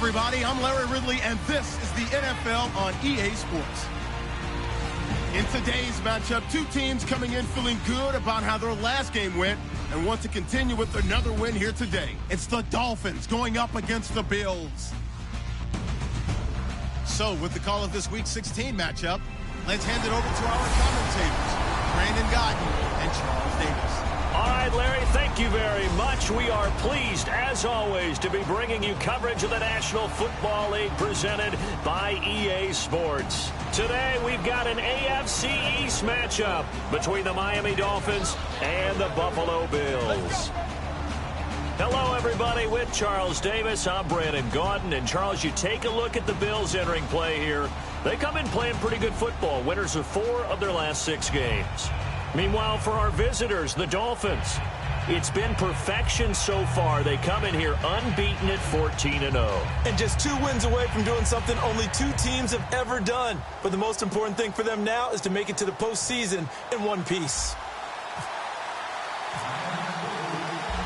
everybody. I'm Larry Ridley, and this is the NFL on EA Sports. In today's matchup, two teams coming in feeling good about how their last game went and want to continue with another win here today. It's the Dolphins going up against the Bills. So, with the call of this Week 16 matchup, let's hand it over to our commentators, Brandon Godden and Charles Davis. All right, Larry, thank you very much. We are pleased, as always, to be bringing you coverage of the National Football League presented by EA Sports. Today, we've got an AFC East matchup between the Miami Dolphins and the Buffalo Bills. Hello, everybody. With Charles Davis, I'm Brandon Gaudin. And, Charles, you take a look at the Bills entering play here. They come in playing pretty good football, winners of 4 of their last 6 games. Meanwhile, for our visitors, the Dolphins, it's been perfection so far. They come in here unbeaten at 14-0. And just 2 wins away from doing something only 2 teams have ever done. But the most important thing for them now is to make it to the postseason in one piece.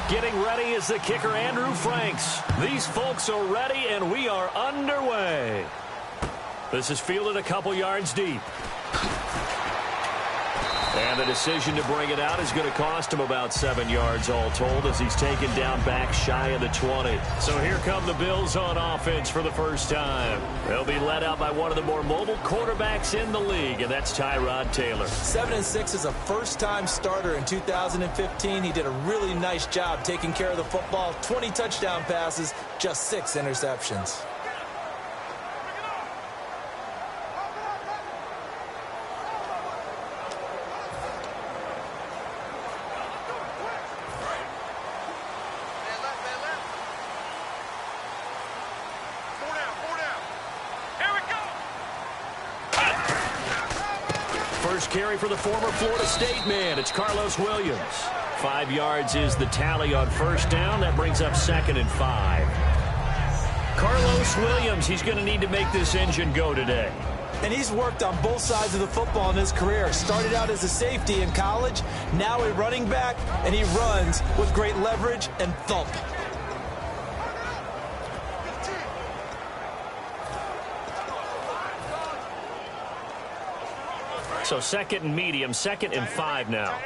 Getting ready is the kicker, Andrew Franks. These folks are ready, and we are underway. This is fielded a couple yards deep. And the decision to bring it out is going to cost him about 7 yards all told as he's taken down back shy of the 20. So here come the Bills on offense for the first time. They'll be led out by one of the more mobile quarterbacks in the league, and that's Tyrod Taylor. 7-6 is a first-time starter in 2015. He did a really nice job taking care of the football. 20 touchdown passes, just 6 interceptions. Carry for the former Florida State man. It's Carlos Williams. 5 yards is the tally on first down. That brings up 2nd and 5. Carlos Williams, he's going to need to make this engine go today. And he's worked on both sides of the football in his career. Started out as a safety in college, now a running back, and he runs with great leverage and thump. So 2nd and medium, 2nd and 5 now.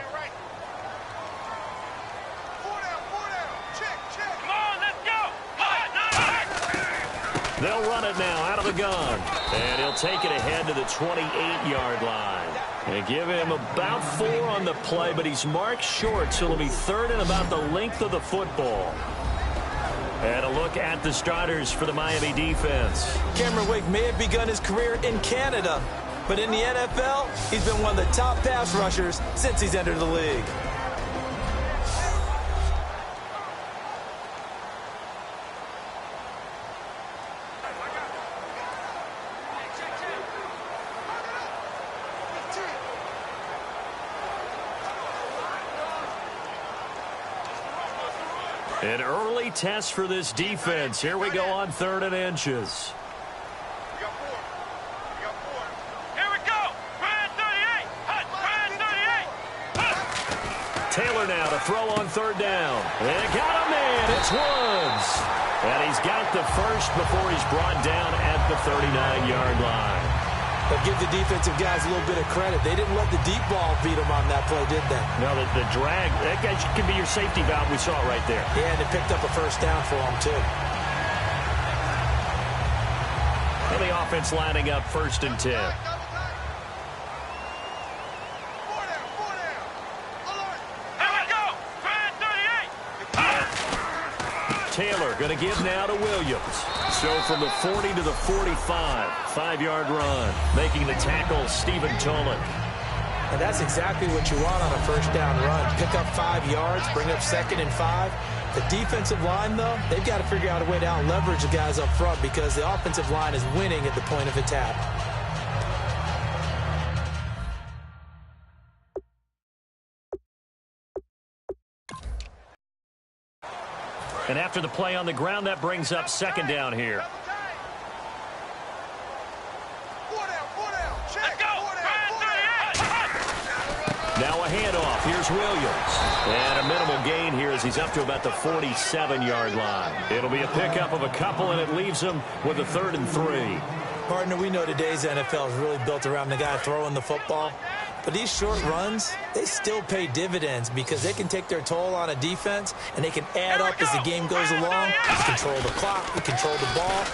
They'll run it now out of the gun. And he'll take it ahead to the 28-yard line. And give him about 4 on the play, but he's marked short, so it'll be 3rd and about the length of the football. And a look at the starters for the Miami defense. Cameron Wake may have begun his career in Canada, but in the NFL, he's been one of the top pass rushers since he's entered the league. An early test for this defense. Here we go on 3rd and inches. Taylor now to throw on 3rd down. And got a man. It's Woods. And he's got the first before he's brought down at the 39-yard line. But give the defensive guys a little bit of credit. They didn't let the deep ball beat them on that play, did they? No, the drag, that guy can be your safety valve. We saw it right there. Yeah, and it picked up a first down for them, too. And the offense lining up 1st and 10. Taylor going to give now to Williams. So from the 40 to the 45, 5-yard run. Making the tackle, Stephen Tolik. And that's exactly what you want on a first down run. Pick up 5 yards, bring up 2nd and 5. The defensive line, though, they've got to figure out a way to out-leverage the guys up front because the offensive line is winning at the point of attack. And after the play on the ground, that brings up 2nd down here. Now a handoff. Here's Williams. And a minimal gain here as he's up to about the 47-yard line. It'll be a pickup of a couple, and it leaves him with a 3rd and 3. Partner, we know today's NFL is really built around the guy throwing the football. But these short runs, they still pay dividends because they can take their toll on a defense, and they can add up as the game goes along. You control the clock, you control the ball,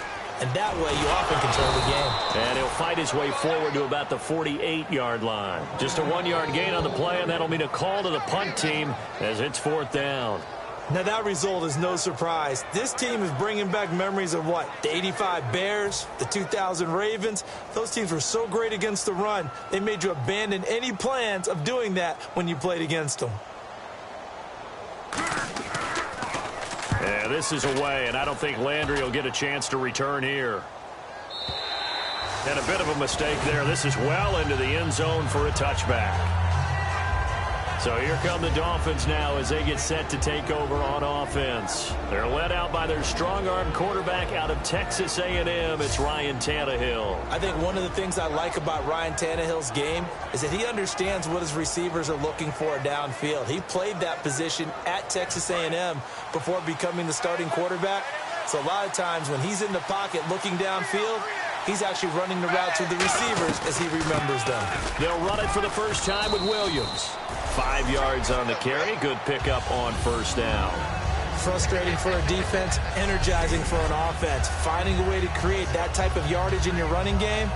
and that way you often control the game. And he'll fight his way forward to about the 48-yard line. Just a 1-yard gain on the play, and that'll mean a call to the punt team as it's 4th down. Now, that result is no surprise. This team is bringing back memories of what? The 85 Bears, the 2000 Ravens. Those teams were so great against the run, they made you abandon any plans of doing that when you played against them. Yeah, this is away, and I don't think Landry will get a chance to return here. And a bit of a mistake there. This is well into the end zone for a touchback. So here come the Dolphins now as they get set to take over on offense. They're led out by their strong-arm quarterback out of Texas A&M. It's Ryan Tannehill. I think one of the things I like about Ryan Tannehill's game is that he understands what his receivers are looking for downfield. He played that position at Texas A&M before becoming the starting quarterback. So a lot of times when he's in the pocket looking downfield, he's actually running the routes with the receivers as he remembers them. They'll run it for the first time with Williams. 5 yards on the carry. Good pickup on 1st down. Frustrating for a defense, energizing for an offense. Finding a way to create that type of yardage in your running game,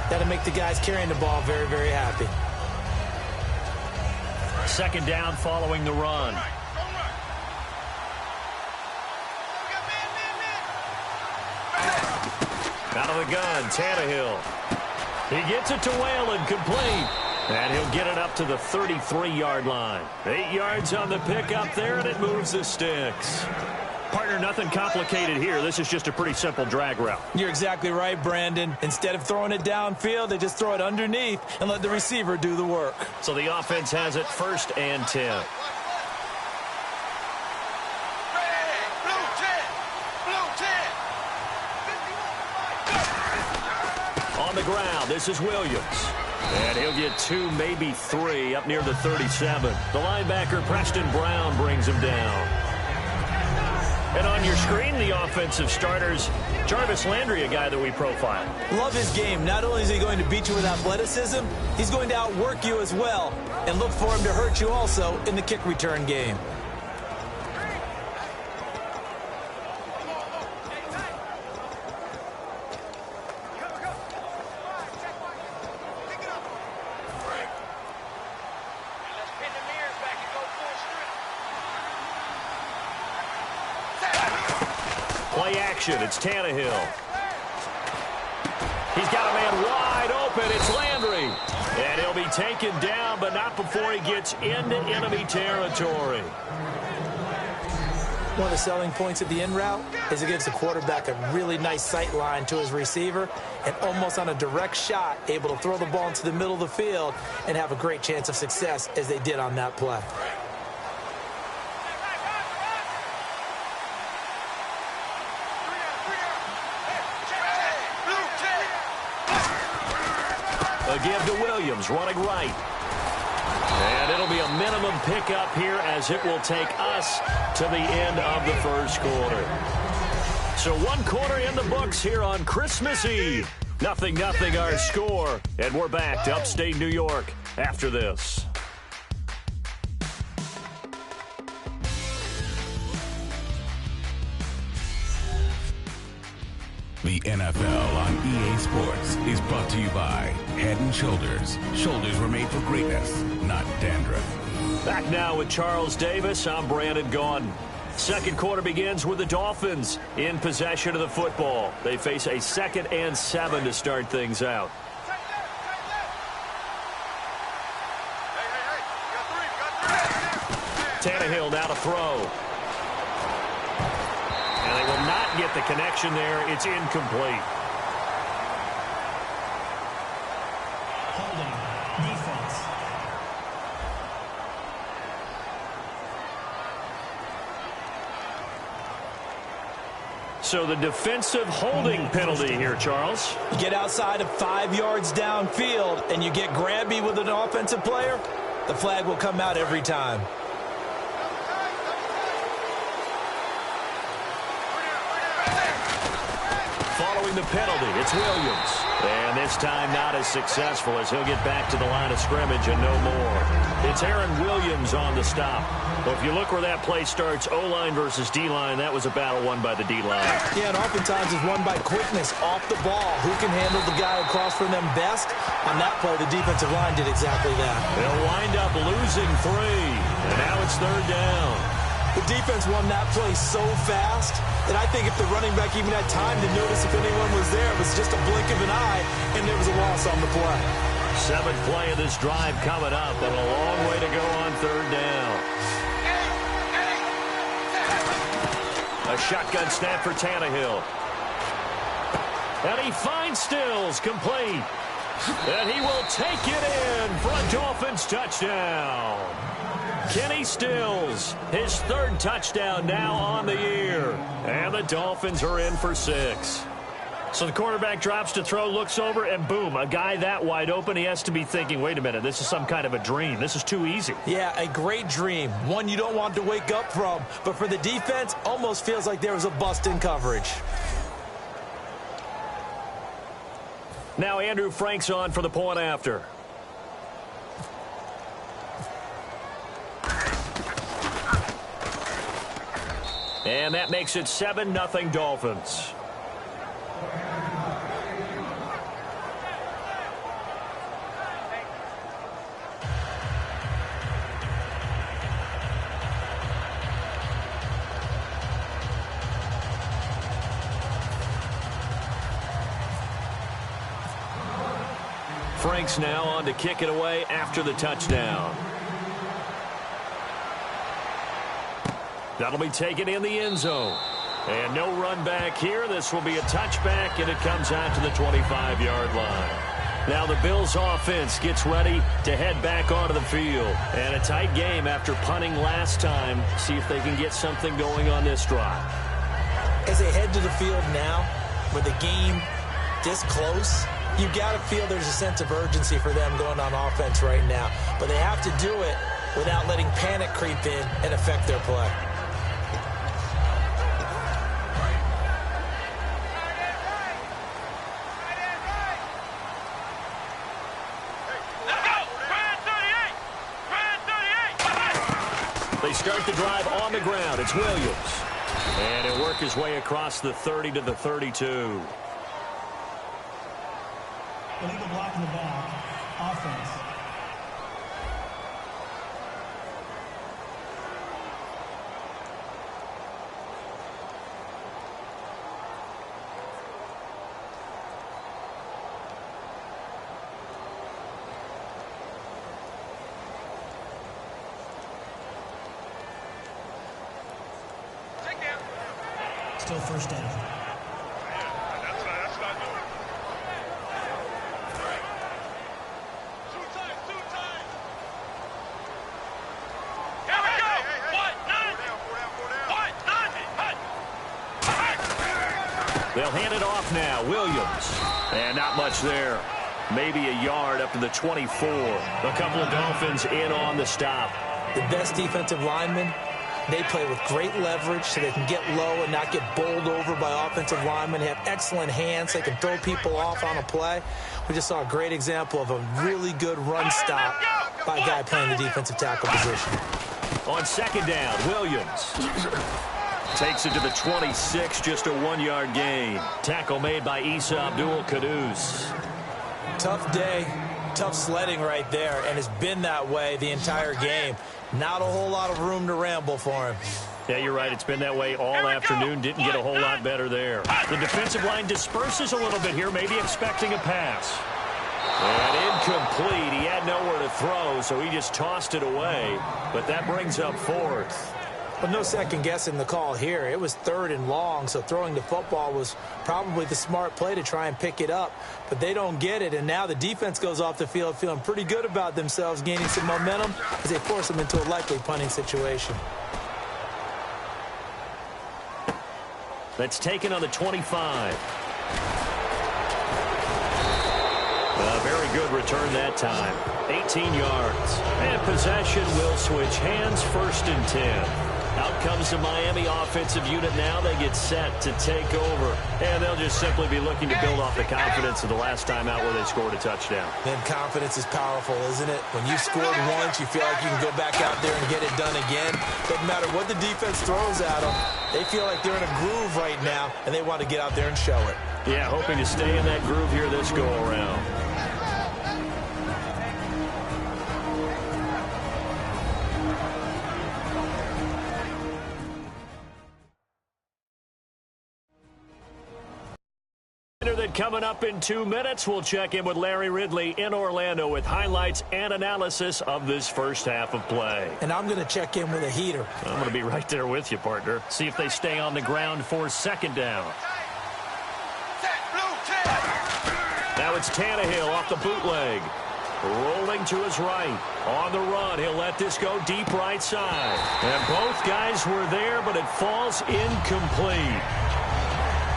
that'll make the guys carrying the ball very, very happy. 2nd down following the run. Out of the gun, Tannehill. He gets it to Whalen, complete. And he'll get it up to the 33-yard line. 8 yards on the pickup there, and it moves the sticks. Partner, nothing complicated here. This is just a pretty simple drag route. You're exactly right, Brandon. Instead of throwing it downfield, they just throw it underneath and let the receiver do the work. So the offense has it 1st and 10. On the ground, this is Williams. And he'll get 2, maybe 3, up near the 37. The linebacker, Preston Brown, brings him down. And on your screen, the offensive starters, Jarvis Landry, a guy that we profile. Love his game. Not only is he going to beat you with athleticism, he's going to outwork you as well. And look for him to hurt you also in the kick return game. Play action. It's Tannehill. He's got a man wide open. It's Landry. And he'll be taken down, but not before he gets into enemy territory. One of the selling points of the in route is it gives the quarterback a really nice sight line to his receiver and almost on a direct shot able to throw the ball into the middle of the field and have a great chance of success as they did on that play. A give to Williams, running right. And it'll be a minimum pickup here as it will take us to the end of the 1st quarter. So 1 quarter in the books here on Christmas Eve. 0-0 our score. And we're back to upstate New York after this. The NFL on EA Sports is brought to you by Head & Shoulders. Shoulders were made for greatness, not dandruff. Back now with Charles Davis. I'm Brandon Gaudin. 2nd quarter begins with the Dolphins in possession of the football. They face a 2nd and 7 to start things out. Tannehill now to throw. And they will not get the connection there. It's incomplete. Holding. Defense. So the defensive holding penalty here, Charles. You get outside of 5 yards downfield and you get grabby with an offensive player, the flag will come out every time. throwing the penalty. It's Williams. And this time not as successful as he'll get back to the line of scrimmage and no more. It's Aaron Williams on the stop. Well, if you look where that play starts, O-line versus D-line, that was a battle won by the D-line. Yeah, and oftentimes it's won by quickness off the ball. Who can handle the guy across from them best? On that play, the defensive line did exactly that. They'll wind up losing 3, and now it's 3rd down. The defense won that play so fast that I think if the running back even had time to notice if anyone was there, it was just a blink of an eye, and there was a loss on the play. 7th play of this drive coming up, and a long way to go on 3rd down. A shotgun snap for Tannehill. And he finds Stills, complete. And he will take it in for a Dolphins touchdown. Kenny Stills, his 3rd touchdown now on the year. And the Dolphins are in for 6. So the quarterback drops to throw, looks over, and boom, a guy that wide open, he has to be thinking, wait a minute, this is some kind of a dream. This is too easy. Yeah, a great dream. One you don't want to wake up from. But for the defense, almost feels like there was a bust in coverage. Now Andrew Frank's on for the point after. And that makes it 7-0 Dolphins. Frank's now on to kick it away after the touchdown. That'll be taken in the end zone. And no run back here. This will be a touchback, and it comes out to the 25-yard line. Now the Bills offense gets ready to head back onto the field. And a tight game after punting last time. See if they can get something going on this drive. As they head to the field now, with the game this close, you got to feel there's a sense of urgency for them going on offense right now. But they have to do it without letting panic creep in and affect their play. They start the drive on the ground. It's Williams. And he'll work his way across the 30 to the 32. Illegal block in the back. Offense. Still 1st down. That's what I do. Two times. Here we go. What? They'll hand it off now. Williams. And not much there. Maybe a yard up to the 24. A couple of Dolphins in on the stop. The best defensive linemen, they play with great leverage so they can get low and not get bowled over by offensive linemen. They have excellent hands. They can throw people off on a play. We just saw a great example of a really good run stop by a guy playing the defensive tackle position. On 2nd down, Williams takes it to the 26, just a 1-yard gain. Tackle made by Isa Abdul-Quddus. Tough day, tough sledding right there, and it's been that way the entire game. Not a whole lot of room to ramble for him. Yeah, you're right. It's been that way all afternoon. Didn't get a whole lot better there. The defensive line disperses a little bit here, maybe expecting a pass. And incomplete. He had nowhere to throw, so he just tossed it away. But that brings up 4th. But no second guessing the call here. It was 3rd and long, so throwing the football was probably the smart play to try and pick it up. But they don't get it, and now the defense goes off the field feeling pretty good about themselves, gaining some momentum as they force them into a likely punting situation. That's taken on the 25. A very good return that time. 18 yards. And possession will switch hands, 1st and 10. Out comes the Miami offensive unit now. They get set to take over. And they'll just simply be looking to build off the confidence of the last time out where they scored a touchdown. Then confidence is powerful, isn't it? When you scored once, you feel like you can go back out there and get it done again. Doesn't matter what the defense throws at them. They feel like they're in a groove right now, and they want to get out there and show it. Yeah, hoping to stay in that groove here this go-around. That coming up in 2 minutes, we'll check in with Larry Ridley in Orlando with highlights and analysis of this first half of play. And I'm going to check in with a heater. I'm going to be right there with you, partner. See if they stay on the ground for 2nd down. Now it's Tannehill off the bootleg. Rolling to his right. On the run, he'll let this go deep right side. And both guys were there, but it falls incomplete.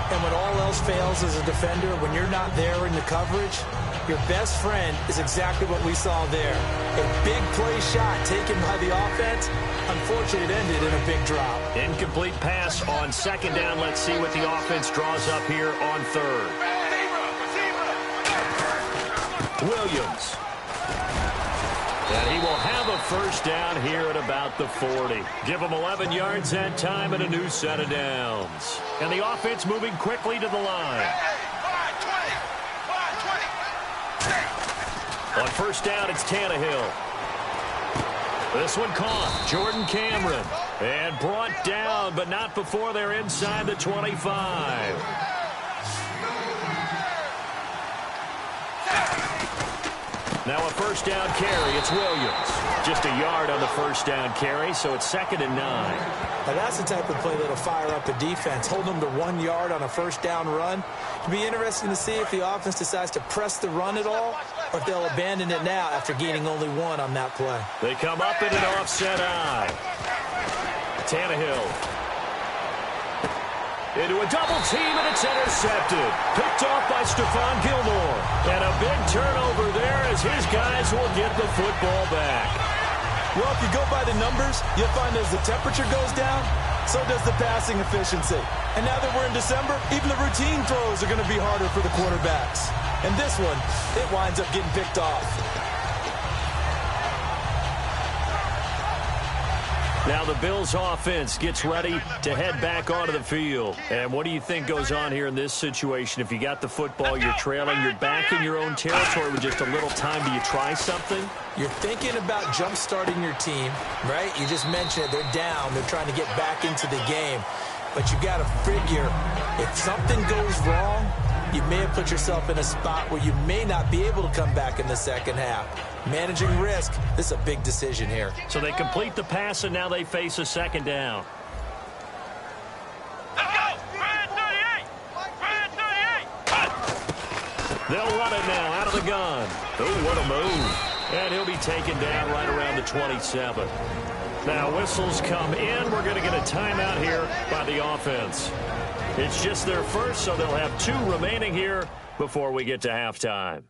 And when all else fails as a defender, when you're not there in the coverage, your best friend is exactly what we saw there. A big play shot taken by the offense. Unfortunately, it ended in a big drop. Incomplete pass on 2nd down. Let's see what the offense draws up here on 3rd. Williams. And he will have a 1st down here at about the 40. Give him 11 yards that time and a new set of downs. And the offense moving quickly to the line. On 1st down, it's Tannehill. This one caught. Jordan Cameron. And brought down, but not before they're inside the 25. Now a 1st down carry. It's Williams. Just a yard on the 1st down carry, so it's 2nd and 9. Now that's the type of play that'll fire up a defense. Hold them to 1 yard on a 1st down run. It'll be interesting to see if the offense decides to press the run at all, or if they'll abandon it now after gaining only 1 on that play. They come up in an offset eye. Tannehill. Into a double team, and it's intercepted. Picked off by Stephon Gilmore. And a big turnover there as his guys will get the football back. Well, if you go by the numbers, you'll find as the temperature goes down, so does the passing efficiency. And now that we're in December, even the routine throws are going to be harder for the quarterbacks. And this one, it winds up getting picked off. Now the Bills offense gets ready to head back onto the field. And what do you think goes on here in this situation? If you got the football, you're trailing, you're back in your own territory with just a little time. Do you try something? You're thinking about jump-starting your team, right? You just mentioned it. They're down. They're trying to get back into the game. But you got to figure if something goes wrong, you may have put yourself in a spot where you may not be able to come back in the 2nd half. Managing risk, this is a big decision here. So they complete the pass, and now they face a 2nd down. Let's go! Red 38! Red 38! They'll run it now out of the gun. Oh, what a move. And he'll be taken down right around the 27. Now whistles come in. We're going to get a timeout here by the offense. It's just their first, so they'll have 2 remaining here before we get to halftime.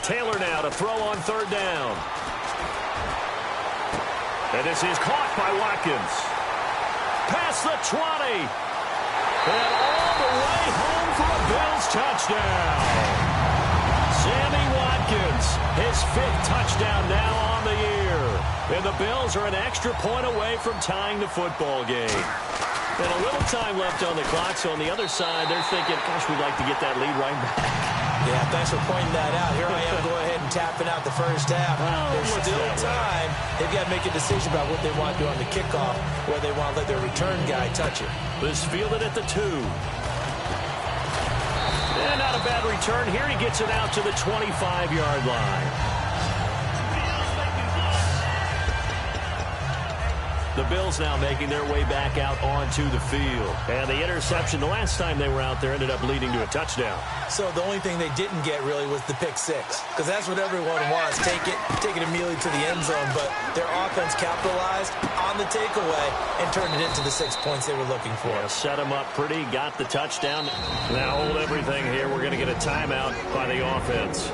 Taylor now to throw on 3rd down. And this is caught by Watkins. Past the 20. And all the way home for a Bills touchdown. Sammy Watkins, his 5th touchdown now on the year. And the Bills are an extra point away from tying the football game. And a little time left on the clock, so on the other side, they're thinking, gosh, we'd like to get that lead right back. Yeah, thanks for pointing that out. Here I am, go ahead and tapping out the 1st half. There's still time. They've got to make a decision about what they want to do on the kickoff, whether they want to let their return guy touch it. This fielded at the 2. And not a bad return here. He gets it out to the 25-yard line. The Bills now making their way back out onto the field. And the interception the last time they were out there ended up leading to a touchdown. So the only thing they didn't get really was the pick six, because that's what everyone wants. Take it immediately to the end zone. But their offense capitalized on the takeaway and turned it into the 6 points they were looking for. Yeah, set them up pretty, got the touchdown. Now hold everything here. We're going to get a timeout by the offense.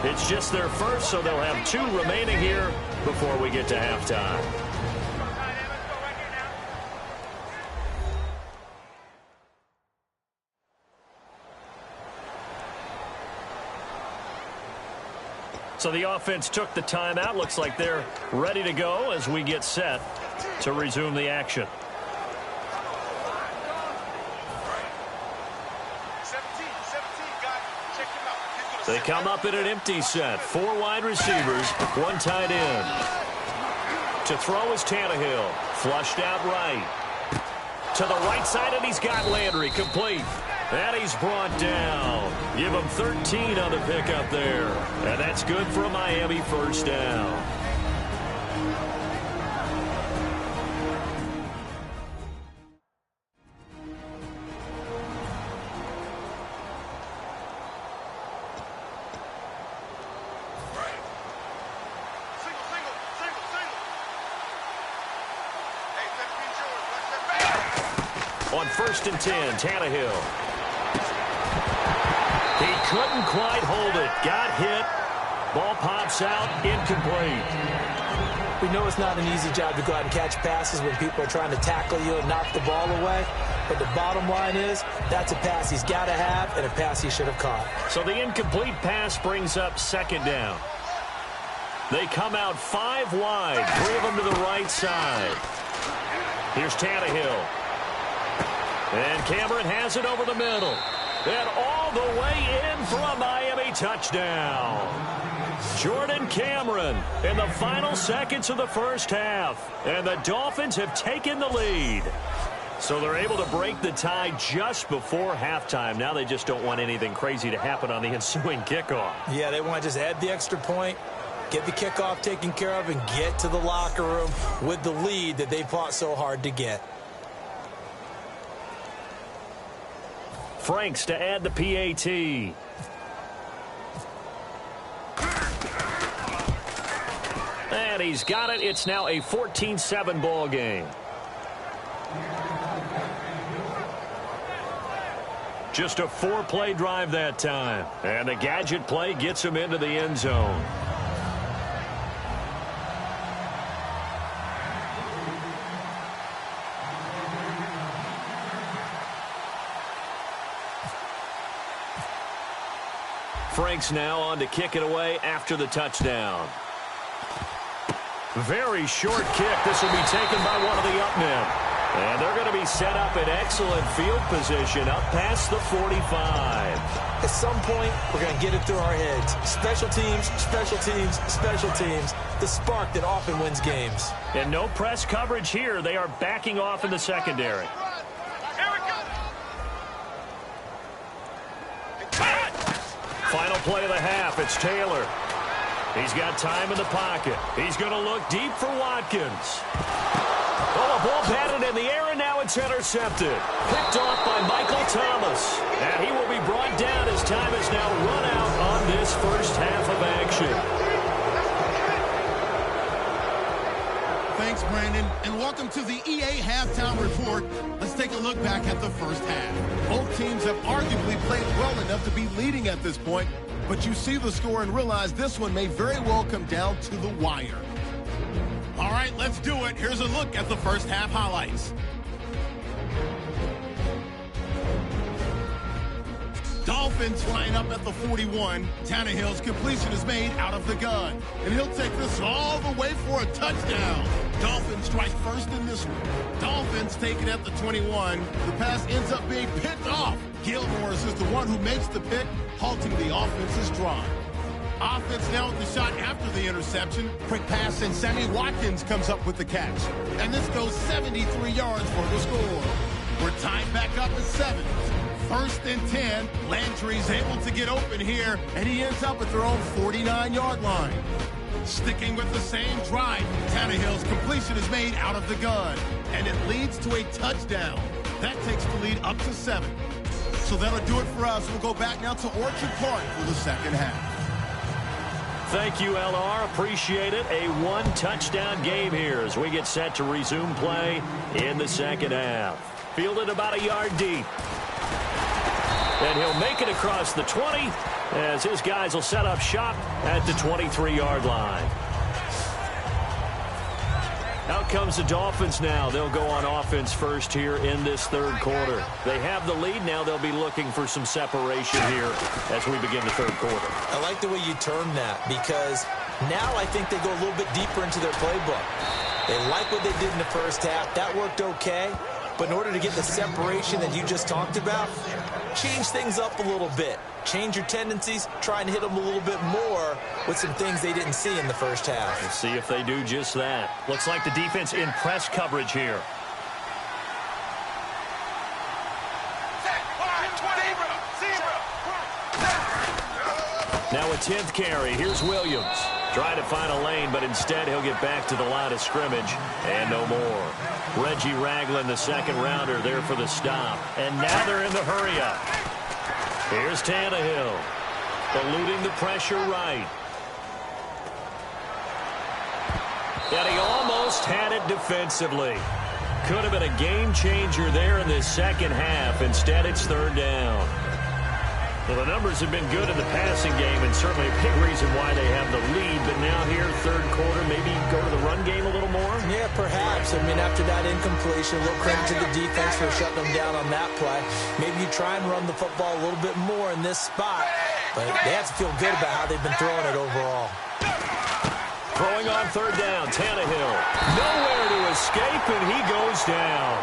It's just their first, so they'll have 2 remaining here before we get to halftime. So the offense took the timeout. Looks like they're ready to go as we get set to resume the action. They come up in an empty set. 4 wide receivers, 1 tight end. To throw is Tannehill. Flushed out right. To the right side, and he's got Landry complete. And he's brought down. Give him 13 on the pickup there. And that's good for a Miami first down. On 1st and 10, Tannehill. He couldn't quite hold it. Got hit. Ball pops out. Incomplete. We know it's not an easy job to go out and catch passes when people are trying to tackle you and knock the ball away. But the bottom line is that's a pass he's got to have and a pass he should have caught. So the incomplete pass brings up 2nd down. They come out 5 wide. 3 of them to the right side. Here's Tannehill. And Cameron has it over the middle. And all the way in for a Miami touchdown. Jordan Cameron in the final seconds of the first half. And the Dolphins have taken the lead. So they're able to break the tie just before halftime. Now they just don't want anything crazy to happen on the ensuing kickoff. Yeah, they want to just add the extra point, get the kickoff taken care of, and get to the locker room with the lead that they fought so hard to get. Franks to add the PAT. And he's got it. It's now a 14-7 ball game. Just a 4-play drive that time. And the gadget play gets him into the end zone. Franks now on to kick it away after the touchdown. Very short kick. This will be taken by one of the up men. And they're going to be set up in excellent field position up past the 45. At some point, we're going to get it through our heads. Special teams, special teams, special teams. The spark that often wins games. And no press coverage here. They are backing off in the secondary. Final play of the half. It's Taylor. He's got time in the pocket. He's going to look deep for Watkins. Oh, a ball batted in the air, and now it's intercepted. Picked off by Michael Thomas. And he will be brought down as time is now run out on this first half of action. Thanks, Brandon, and welcome to the EA Halftime Report. Let's take a look back at the first half. Both teams have arguably played well enough to be leading at this point, but you see the score and realize this one may very well come down to the wire. All right, let's do it. Here's a look at the first half highlights. Dolphins line up at the 41. Tannehill's completion is made out of the gun. And he'll take this all the way for a touchdown. Dolphins strike first in this one. Dolphins take it at the 21. The pass ends up being picked off. Gilmore is the one who makes the pick, halting the offense's drive. Offense now with the shot after the interception. Quick pass, and Sammy Watkins comes up with the catch. And this goes 73 yards for the score. We're tied back up at 7. 1st and 10. Landry's able to get open here, and he ends up at their own 49-yard line. Sticking with the same drive, Tannehill's completion is made out of the gun, and it leads to a touchdown. That takes the lead up to 7. So that'll do it for us. We'll go back now to Orchard Park for the second half. Thank you, LR. Appreciate it. A one-touchdown game here as we get set to resume play in the second half. Fielded about a yard deep. And he'll make it across the 20 as his guys will set up shop at the 23-yard line. Out comes the Dolphins now. They'll go on offense first here in this third quarter. They have the lead. Now they'll be looking for some separation here as we begin the third quarter. I like the way you term that because now I think they go a little bit deeper into their playbook. They like what they did in the first half. That worked okay. But in order to get the separation that you just talked about, change things up a little bit. Change your tendencies, try and hit them a little bit more with some things they didn't see in the first half. We'll see if they do just that. Looks like the defense in press coverage here. Now a 10th carry. Here's Williams. Trying to find a lane, but instead he'll get back to the line of scrimmage and no more. Reggie Ragland, the second rounder, there for the stop. And now they're in the hurry-up. Here's Tannehill, eluding the pressure right. And he almost had it defensively. Could have been a game changer there in this second half. Instead, it's third down. Well, the numbers have been good in the passing game and certainly a big reason why they have the lead. But now here, third quarter, maybe go to the run game a little more? Yeah, perhaps. I mean, after that incompletion, a little credit to the defense for shutting them down on that play. Maybe you try and run the football a little bit more in this spot. But they have to feel good about how they've been throwing it overall. Throwing on third down, Tannehill. Nowhere to escape, and he goes down.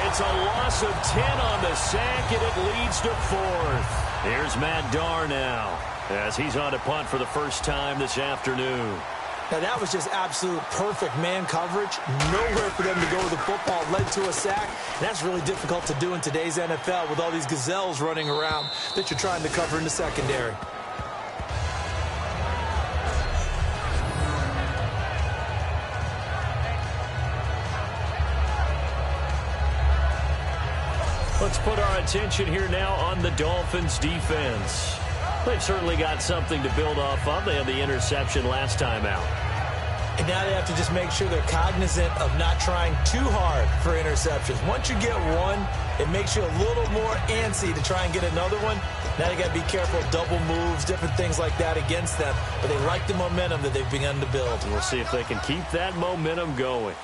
It's a loss of 10 on the sack, and it leads to fourth. Here's Matt Darr now as he's on to punt for the first time this afternoon. Now, that was just absolute perfect man coverage. Nowhere for them to go with the football. Led to a sack. That's really difficult to do in today's NFL with all these gazelles running around that you're trying to cover in the secondary. Let's put our attention here now on the Dolphins defense. They've certainly got something to build off of. They had the interception last time out. And now they have to just make sure they're cognizant of not trying too hard for interceptions. Once you get one, it makes you a little more antsy to try and get another one. Now you got to be careful, double moves, different things like that against them. But they like the momentum that they've begun to build. We'll see if they can keep that momentum going.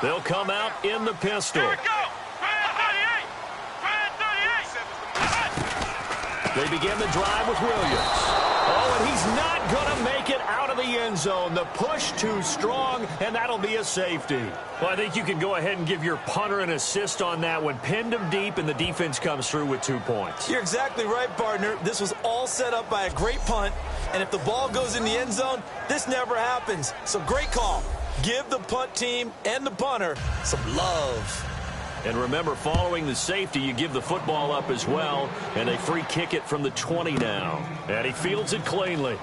They'll come out in the pistol. Here we go. They begin the drive with Williams. Oh, and he's not going to make it out of the end zone. The push too strong, and that'll be a safety. Well, I think you can go ahead and give your punter an assist on that one. Pinned him deep, and the defense comes through with 2 points. You're exactly right, partner. This was all set up by a great punt, and if the ball goes in the end zone, this never happens. So great call. Give the punt team and the punter some love. And remember, following the safety, you give the football up as well, and they free kick it from the 20 now. And he fields it cleanly.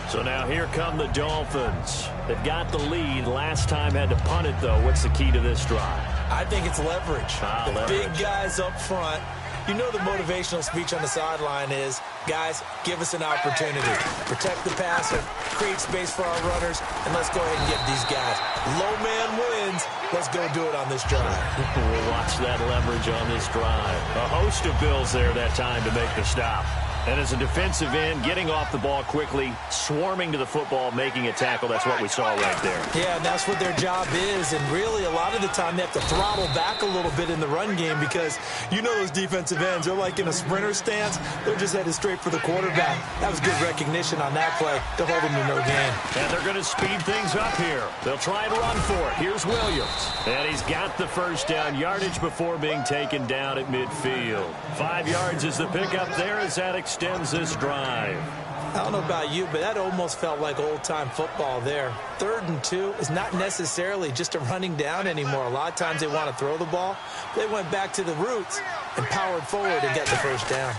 So now here come the Dolphins. They've got the lead. Last time had to punt it, though. What's the key to this drive? I think it's leverage. The big guys up front. You know the motivational speech on the sideline is, guys, give us an opportunity. Protect the passer, create space for our runners, and let's go ahead and get these guys. Low man wins. Let's go do it on this drive. We'll watch that leverage on this drive. A host of Bills there that time to make the stop. And as a defensive end, getting off the ball quickly, swarming to the football, making a tackle, that's what we saw right there. Yeah, and that's what their job is. And really, a lot of the time, they have to throttle back a little bit in the run game because you know those defensive ends, they're like in a sprinter stance. They're just headed straight for the quarterback. That was good recognition on that play to hold them to no gain. And they're going to speed things up here. They'll try and run for it. Here's Williams. And he's got the first down yardage before being taken down at midfield. 5 yards is the pickup there as that extends this drive. I don't know about you, but that almost felt like old-time football there. 3rd and 2 is not necessarily just a running down anymore. A lot of times they want to throw the ball. They went back to the roots and powered forward and got the first down.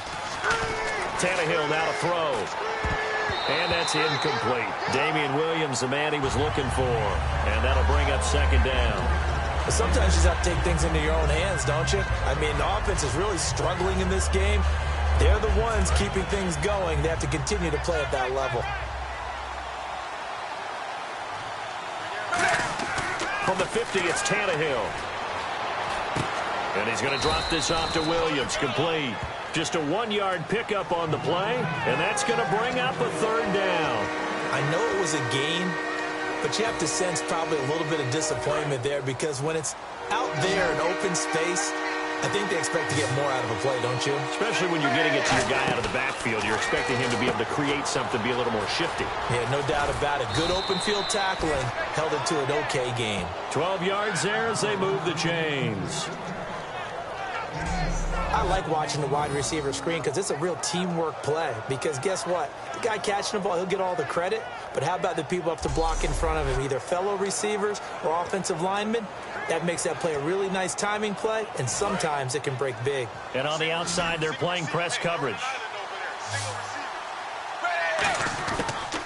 Tannehill now to throw. And that's incomplete. Damian Williams, the man he was looking for. And that'll bring up 2nd down. But sometimes you just have to take things into your own hands, don't you? I mean, the offense is really struggling in this game. They're the ones keeping things going. They have to continue to play at that level. From the 50, it's Tannehill. And he's going to drop this off to Williams. Complete. Just a 1-yard pickup on the play, and that's going to bring up a 3rd down. I know it was a gain, but you have to sense probably a little bit of disappointment there because when it's out there in open space, I think they expect to get more out of a play, don't you? Especially when you're getting it to your guy out of the backfield. You're expecting him to be able to create something, be a little more shifty. Yeah, no doubt about it. Good open field tackling held it to an okay gain. 12 yards there as they move the chains. I like watching the wide receiver screen because it's a real teamwork play. Because guess what? The guy catching the ball, he'll get all the credit. But how about the people up to block in front of him, either fellow receivers or offensive linemen? That makes that play a really nice timing play, and sometimes it can break big. And on the outside, they're playing press coverage.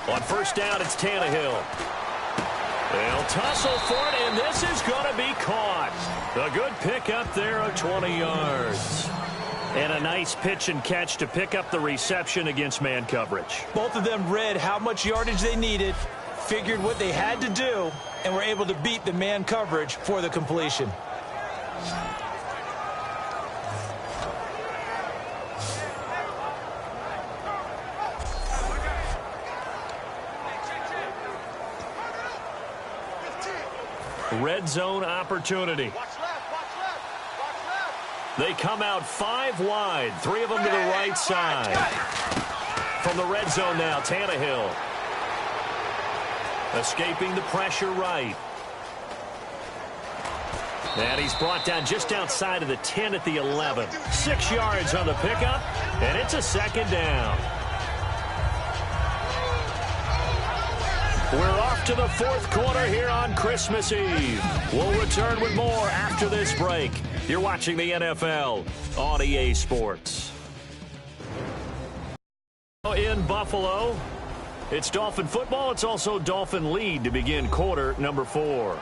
On 1st down, it's Tannehill. They'll tussle for it, and this is going to be caught. A good pick up there of 20 yards. And a nice pitch and catch to pick up the reception against man coverage. Both of them read how much yardage they needed, figured what they had to do, and were able to beat the man coverage for the completion. Red zone opportunity. They come out 5 wide, 3 of them to the right side. From the red zone now, Tannehill. Escaping the pressure right. And he's brought down just outside of the 10 at the 11. 6 yards on the pickup, and it's a 2nd down. We're off to the 4th quarter here on Christmas Eve. We'll return with more after this break. You're watching the NFL on EA Sports. In Buffalo, it's Dolphin football. It's also Dolphin lead to begin quarter number 4.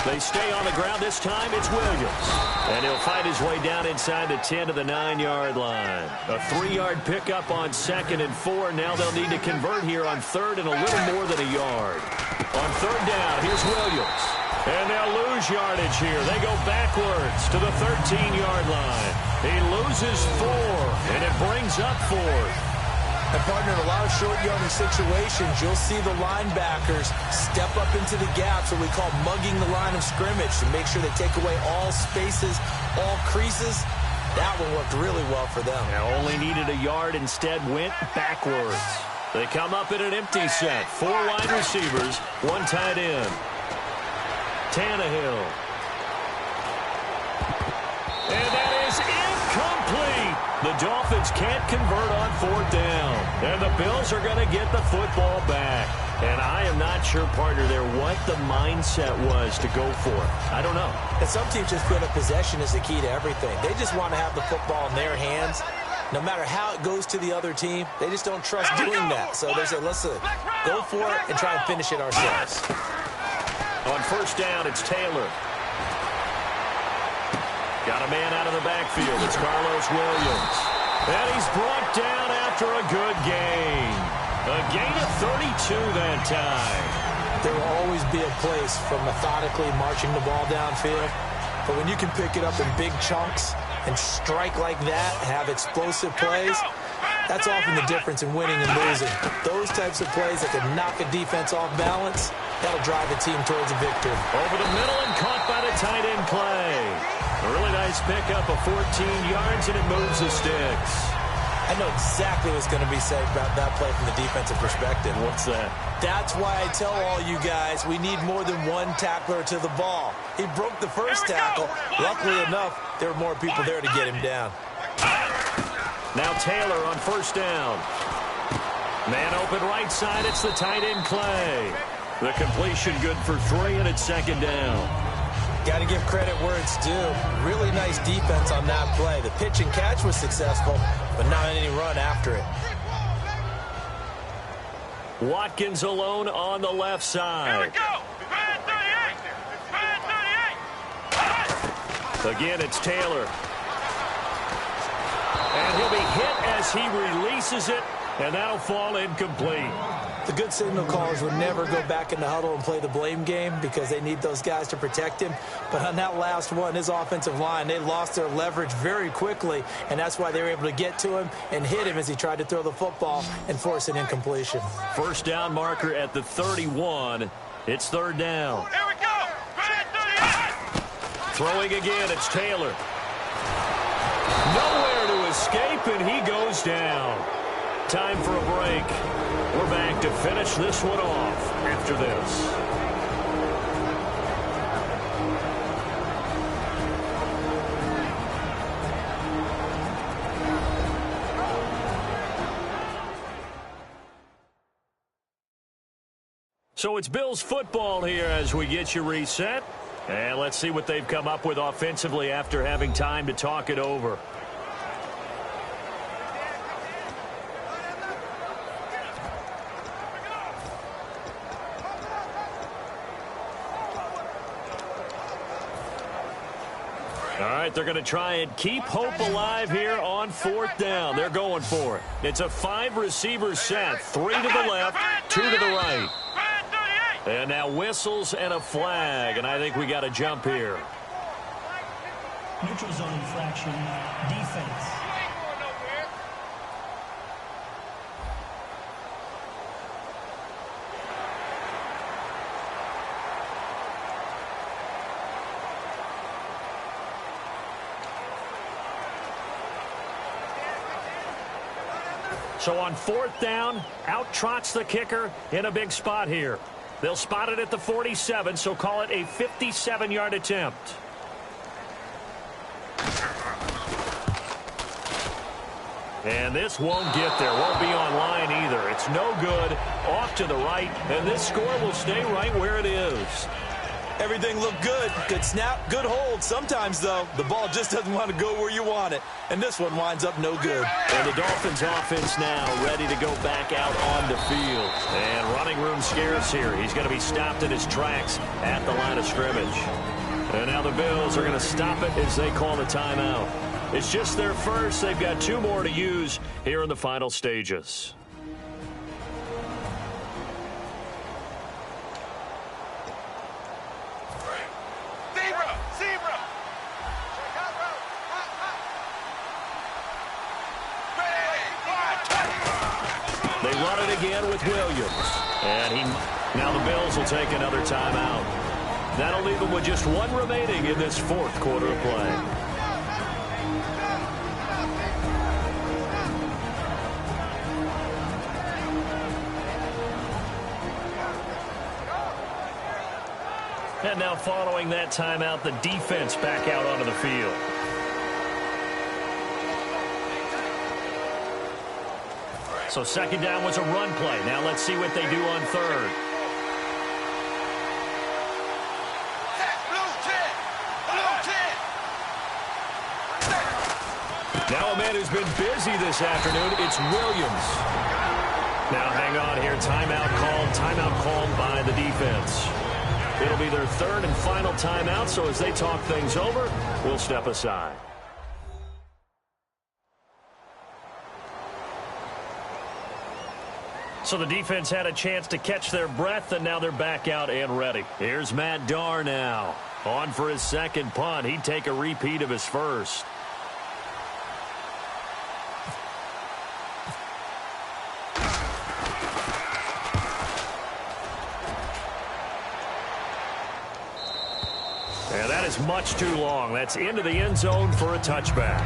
They stay on the ground. This time it's Williams. And he'll find his way down inside the 10 to the 9-yard line. A 3-yard pickup on 2nd and 4. Now they'll need to convert here on 3rd and a little more than a yard. On 3rd down, here's Williams. And they'll lose yardage here. They go backwards to the 13-yard line. He loses 4, and it brings up 4th. And, partner, in a lot of short yardage situations, you'll see the linebackers step up into the gaps, what we call mugging the line of scrimmage, to make sure they take away all spaces, all creases. That one worked really well for them. Now only needed a yard, instead went backwards. They come up in an empty set. 4 wide receivers, 1 tight end. Tannehill. And that is incomplete. The Dolphins can't convert on 4th down. And the Bills are going to get the football back. And I am not sure, partner, there what the mindset was to go for it. I don't know. And some teams just feel that possession is the key to everything. They just want to have the football in their hands. No matter how it goes to the other team, they just don't trust doing that. So they say, let's go for it and try and finish it ourselves. On 1st down, it's Taylor. Got a man out of the backfield. It's Carlos Williams. And he's brought down after a good gain. A gain of 32 that time. There will always be a place for methodically marching the ball downfield. But when you can pick it up in big chunks and strike like that, have explosive plays, that's often the difference in winning and losing. Those types of plays that can knock a defense off balance, that'll drive a team towards a victory. Over the middle and caught by the tight end play. A really nice pickup of 14 yards, and it moves the sticks. I know exactly what's going to be said about that play from the defensive perspective. What's that? That's why I tell all you guys we need more than one tackler to the ball. He broke the first tackle. Luckily enough, there were more people there to get him down. Now Taylor on first down. Man open right side. It's the tight end Clay. The completion good for 3, and it's second down. Got to give credit where it's due. Really nice defense on that play. The pitch and catch was successful, but not any run after it. Watkins alone on the left side. Here we go. Man 38. Man 38. Again, it's Taylor. And he'll be hit as he releases it, and that'll fall incomplete. The good signal callers would never go back in the huddle and play the blame game because they need those guys to protect him. But on that last one, his offensive line, they lost their leverage very quickly, and that's why they were able to get to him and hit him as he tried to throw the football and force an incompletion. First down marker at the 31. It's third down. Here we go. Man 38. Throwing again, it's Taylor. Nowhere to escape, and he goes down. Time for a break. We're back to finish this one off after this. So it's Bills football here as we get you reset. And let's see what they've come up with offensively after having time to talk it over. All right, they're going to try and keep hope alive here on fourth down. They're going for it. It's a 5-receiver set, 3 to the left, 2 to the right. And now whistles and a flag, and I think we got to jump here. Neutral zone infraction, defense. So on fourth down, out trots the kicker in a big spot here. They'll spot it at the 47, so call it a 57-yard attempt. And this won't get there. Won't be on line either. It's no good. Off to the right, and this score will stay right where it is. Everything looked good. Good snap, good hold. Sometimes, though, the ball just doesn't want to go where you want it. And this one winds up no good. And the Dolphins offense now ready to go back out on the field. And running room scarce here. He's going to be stopped in his tracks at the line of scrimmage. And now the Bills are going to stop it as they call the timeout. It's just their first. They've got 2 more to use here in the final stages. They run it again with Williams. And now the Bills will take another timeout. That'll leave them with just 1 remaining in this 4th quarter of play. And now following that timeout, the defense back out onto the field. So second down was a run play. Now let's see what they do on third. Now a man who's been busy this afternoon, it's Williams. Now hang on here, timeout called by the defense. It'll be their 3rd and final timeout, so as they talk things over, we'll step aside. So the defense had a chance to catch their breath, and now they're back out and ready. Here's Matt Darr now. On for his second punt. He'd take a repeat of his first. And that is much too long. That's into the end zone for a touchback.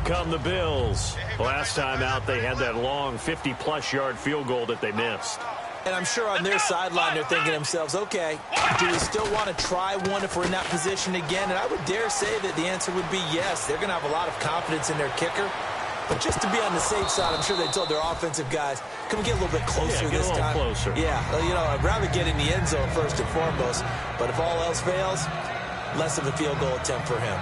come the Bills. Last time out, they had that long 50-plus yard field goal that they missed. And I'm sure on their sideline they're thinking to themselves, okay, do we still want to try one if we're in that position again? And I would dare say that the answer would be yes. They're going to have a lot of confidence in their kicker. But just to be on the safe side, I'm sure they told their offensive guys, can we get a little bit closer this time? Closer. Yeah, you know, I'd rather get in the end zone first and foremost. But if all else fails, less of a field goal attempt for him.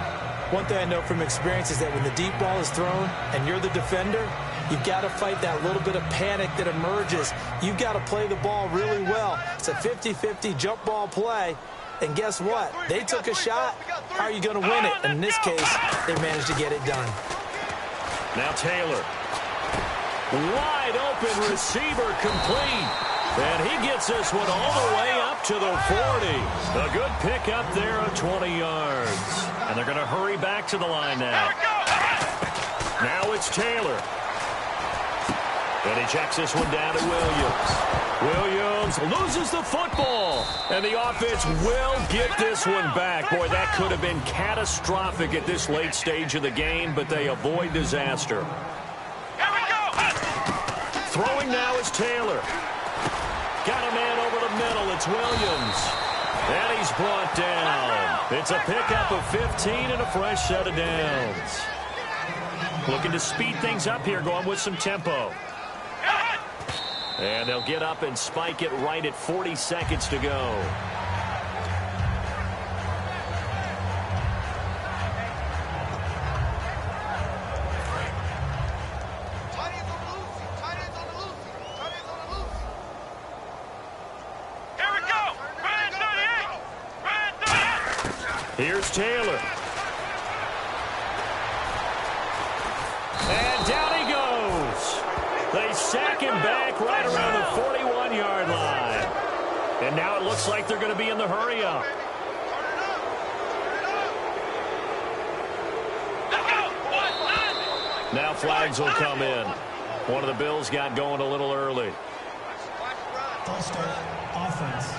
One thing I know from experience is that when the deep ball is thrown and you're the defender, you've got to fight that little bit of panic that emerges. You've got to play the ball really well. It's a 50-50 jump ball play. And guess what? They took a shot. How are you going to win it? And in this case, they managed to get it done. Now Taylor. Wide open receiver complete. And he gets this one all the way up to the 40. A good pick up there of 20 yards. And they're going to hurry back to the line now. Now it's Taylor. And he checks this one down to Williams. Williams loses the football. And the offense will get this one back. Boy, that could have been catastrophic at this late stage of the game, but they avoid disaster. Throwing now is Taylor. Got a man over the middle. It's Williams. And he's brought down. It's a pickup of 15 and a fresh set of downs. Looking to speed things up here, going with some tempo. And they'll get up and spike it right at 40 seconds to go. Here's Taylor. And down he goes. They sack him back right around the 41-yard line. And now it looks like they're going to be in the hurry-up. Now flags will come in. One of the Bills got going a little early. False start, offense.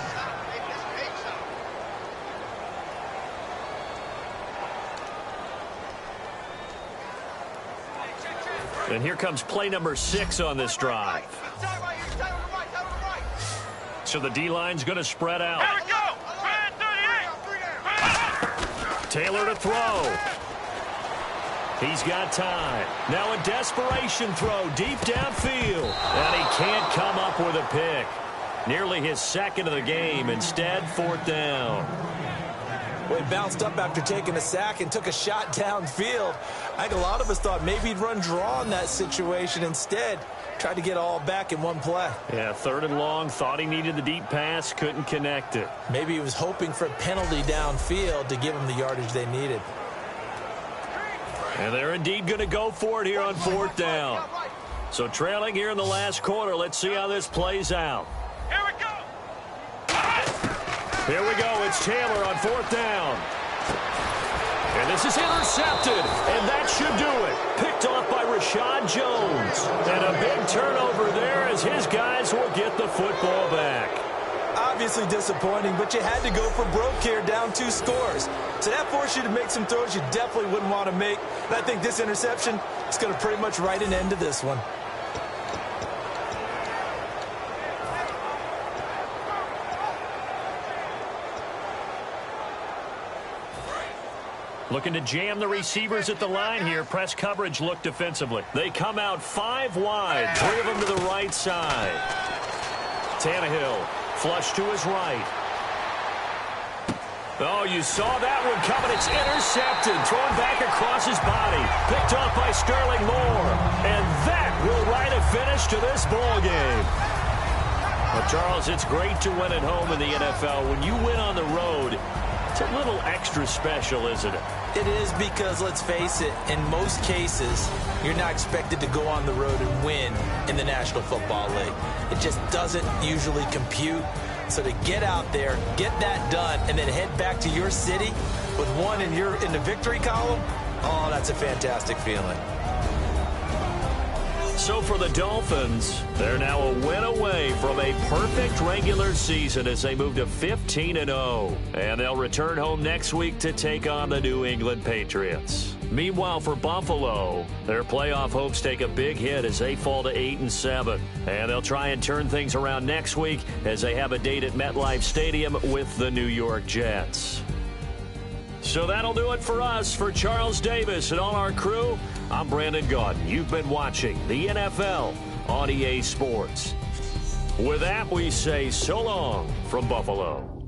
And here comes play number 6 on this drive. So the D-line's going to spread out. Taylor to throw. He's got time. Now a desperation throw deep downfield. And he can't come up with a pick. Nearly his second of the game. Instead, 4th down. Well, he bounced up after taking a sack and took a shot downfield. I think a lot of us thought maybe he'd run draw in that situation. Instead, tried to get all back in one play. Yeah, 3rd and long. Thought he needed the deep pass. Couldn't connect it. Maybe he was hoping for a penalty downfield to give him the yardage they needed. And they're indeed going to go for it here on 4th down. So trailing here in the last quarter. Let's see how this plays out. Here we go. It's Taylor on 4th down. And this is intercepted. And that should do it. Picked off by Rashad Jones. And a big turnover there as his guys will get the football back. Obviously disappointing, but you had to go for broke here, down 2 scores. So that forced you to make some throws you definitely wouldn't want to make. And I think this interception is going to pretty much write an end to this one. Looking to jam the receivers at the line here. Press coverage look defensively. They come out 5 wide. 3 of them to the right side. Tannehill flush to his right. Oh, you saw that one coming. It's intercepted. Thrown back across his body. Picked off by Sterling Moore. And that will write a finish to this ball game. Well, Charles, it's great to win at home in the NFL. When you win on the road, it's a little extra special, isn't it? It is because, let's face it, in most cases, you're not expected to go on the road and win in the National Football League. It just doesn't usually compute. So to get out there, get that done, and then head back to your city with one in the victory column, oh, that's a fantastic feeling. So for the Dolphins, they're now a win away from a perfect regular season as they move to 15-0. And they'll return home next week to take on the New England Patriots. Meanwhile, for Buffalo, their playoff hopes take a big hit as they fall to 8-7. And they'll try and turn things around next week as they have a date at MetLife Stadium with the New York Jets. So that'll do it for us. For Charles Davis and all our crew, I'm Brandon Gaudin. You've been watching the NFL on EA Sports. With that, we say so long from Buffalo.